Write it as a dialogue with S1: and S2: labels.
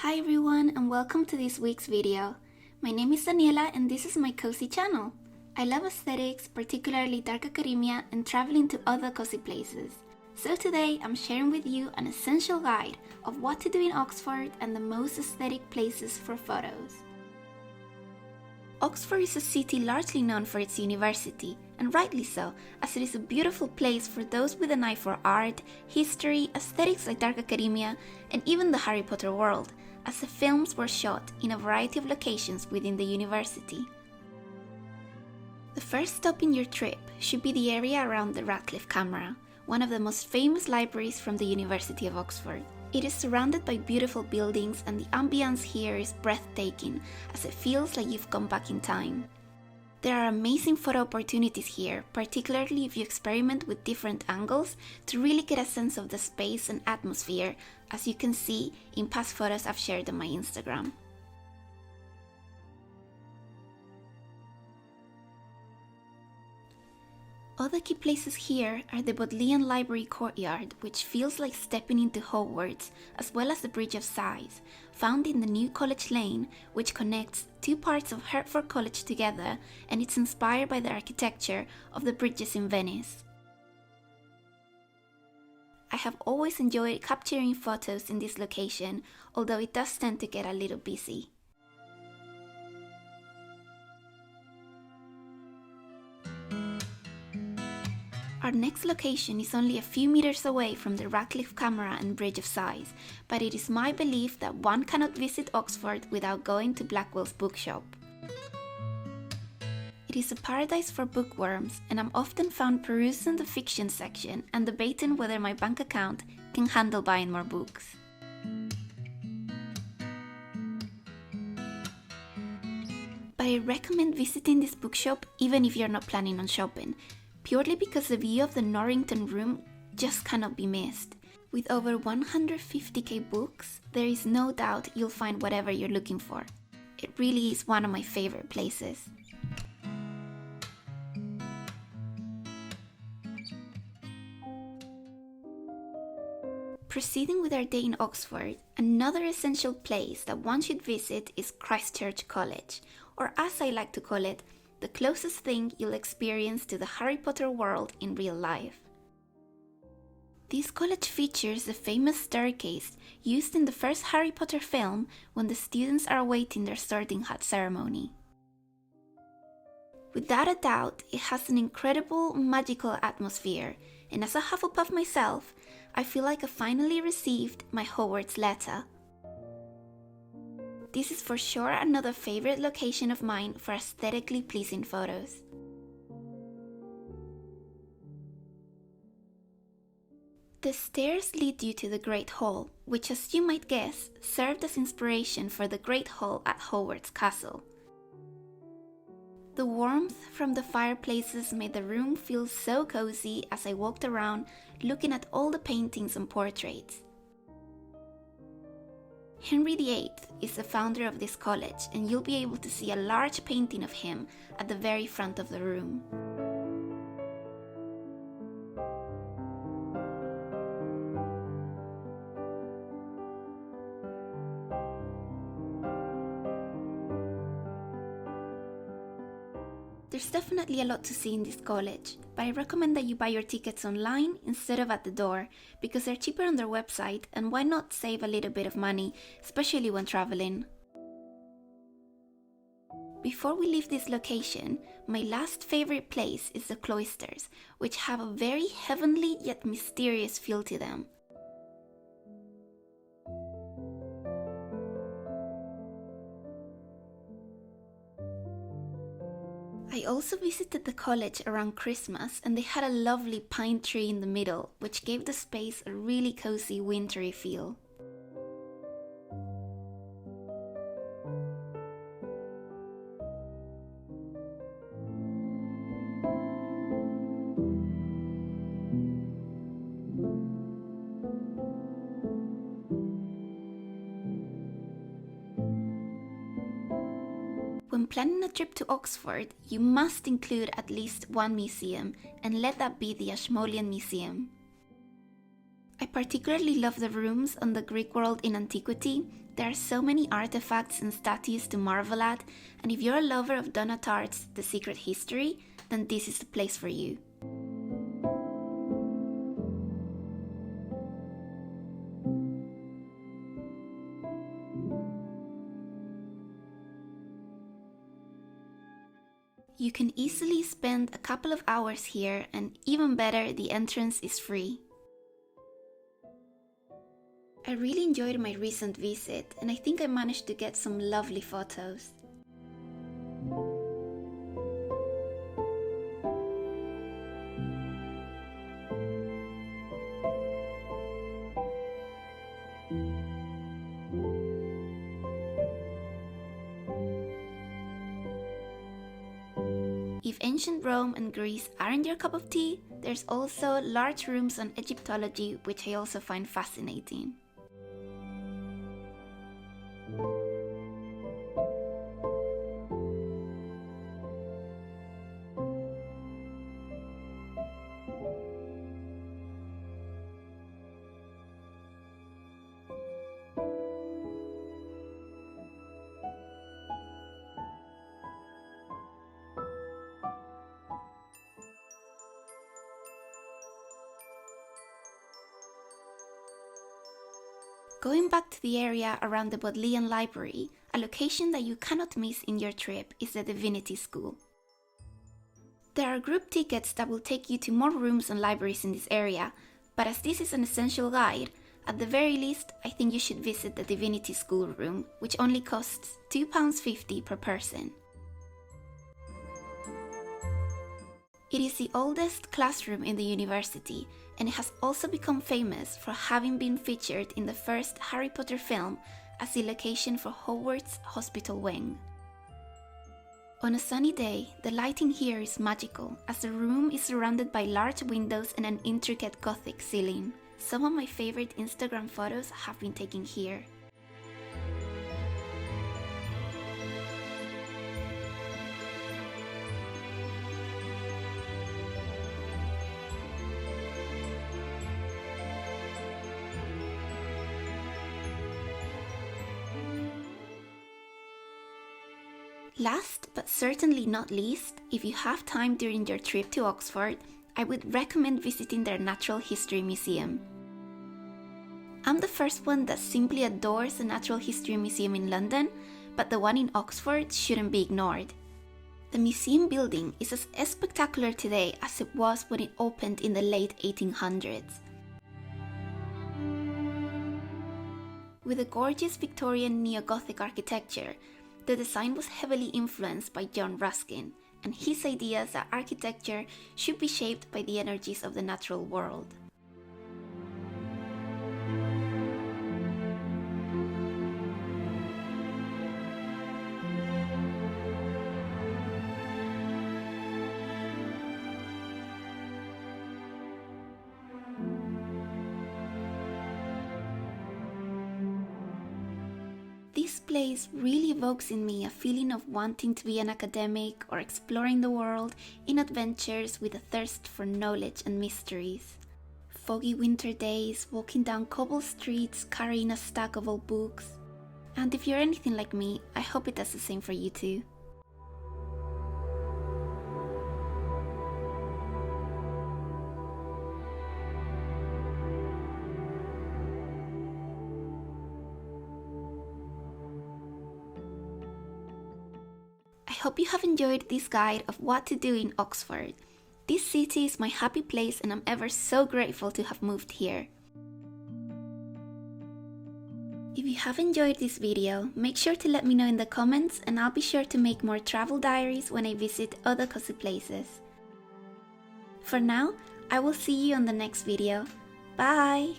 S1: Hi everyone and welcome to this week's video. My name is Daniela and this is my cozy channel. I love aesthetics, particularly dark academia and traveling to other cozy places. So today I'm sharing with you an essential guide of what to do in Oxford and the most aesthetic places for photos. Oxford is a city largely known for its university, and rightly so, as it is a beautiful place for those with an eye for art, history, aesthetics like dark academia, and even the Harry Potter world, as the films were shot in a variety of locations within the university. The first stop in your trip should be the area around the Radcliffe Camera, one of the most famous libraries from the University of Oxford. It is surrounded by beautiful buildings and the ambience here is breathtaking as it feels like you've gone back in time. There are amazing photo opportunities here, particularly if you experiment with different angles to really get a sense of the space and atmosphere, as you can see in past photos I've shared on my Instagram. Other key places here are the Bodleian Library Courtyard, which feels like stepping into Hogwarts, as well as the Bridge of Sighs, found in the New College Lane, which connects two parts of Hertford College together, and it's inspired by the architecture of the bridges in Venice. I have always enjoyed capturing photos in this location, although it does tend to get a little busy. Our next location is only a few meters away from the Radcliffe Camera and Bridge of Sighs, but it is my belief that one cannot visit Oxford without going to Blackwell's Bookshop. It is a paradise for bookworms, and I'm often found perusing the fiction section and debating whether my bank account can handle buying more books. But I recommend visiting this bookshop even if you're not planning on shopping, purely because the view of the Norrington Room just cannot be missed. With over 150k books, there is no doubt you'll find whatever you're looking for. It really is one of my favorite places. Proceeding with our day in Oxford, another essential place that one should visit is Christchurch College, or as I like to call it, the closest thing you'll experience to the Harry Potter world in real life. This college features the famous staircase used in the first Harry Potter film when the students are awaiting their sorting hat ceremony. Without a doubt, it has an incredible, magical atmosphere, and as a Hufflepuff myself, I feel like I finally received my Hogwarts letter. This is for sure another favorite location of mine for aesthetically pleasing photos. The stairs lead you to the Great Hall, which, as you might guess, served as inspiration for the Great Hall at Hogwarts Castle. The warmth from the fireplaces made the room feel so cozy as I walked around looking at all the paintings and portraits. Henry VIII is the founder of this college, and you'll be able to see a large painting of him at the very front of the room. There's definitely a lot to see in this college, but I recommend that you buy your tickets online instead of at the door, because they're cheaper on their website, and why not save a little bit of money, especially when traveling. Before we leave this location, my last favorite place is the cloisters, which have a very heavenly yet mysterious feel to them. I also visited the college around Christmas, and they had a lovely pine tree in the middle, which gave the space a really cozy wintry feel. When planning a trip to Oxford, you must include at least one museum, and let that be the Ashmolean Museum. I particularly love the rooms on the Greek world in antiquity. There are so many artifacts and statues to marvel at, and if you're a lover of Donna Tartt's The Secret History, then this is the place for you. You can easily spend a couple of hours here, and even better, the entrance is free. I really enjoyed my recent visit, and I think I managed to get some lovely photos. If ancient Rome and Greece aren't your cup of tea, there's also large rooms on Egyptology, which I also find fascinating. Going back to the area around the Bodleian Library, a location that you cannot miss in your trip is the Divinity School. There are group tickets that will take you to more rooms and libraries in this area, but as this is an essential guide, at the very least, I think you should visit the Divinity School room, which only costs £2.50 per person. It is the oldest classroom in the university, and it has also become famous for having been featured in the first Harry Potter film as the location for Hogwarts Hospital Wing. On a sunny day, the lighting here is magical, as the room is surrounded by large windows and an intricate Gothic ceiling. Some of my favorite Instagram photos have been taken here. Last but certainly not least, if you have time during your trip to Oxford, I would recommend visiting their Natural History Museum. I'm the first one that simply adores the Natural History Museum in London, but the one in Oxford shouldn't be ignored. The museum building is as spectacular today as it was when it opened in the late 1800s. With a gorgeous Victorian neo-Gothic architecture, the design was heavily influenced by John Ruskin and his ideas that architecture should be shaped by the energies of the natural world. This place really evokes in me a feeling of wanting to be an academic or exploring the world in adventures with a thirst for knowledge and mysteries. Foggy winter days, walking down cobble streets carrying a stack of old books. And if you're anything like me, I hope it does the same for you too. I hope you have enjoyed this guide of what to do in Oxford. This city is my happy place and I'm ever so grateful to have moved here. If you have enjoyed this video, make sure to let me know in the comments and I'll be sure to make more travel diaries when I visit other cozy places. For now, I will see you on the next video. Bye!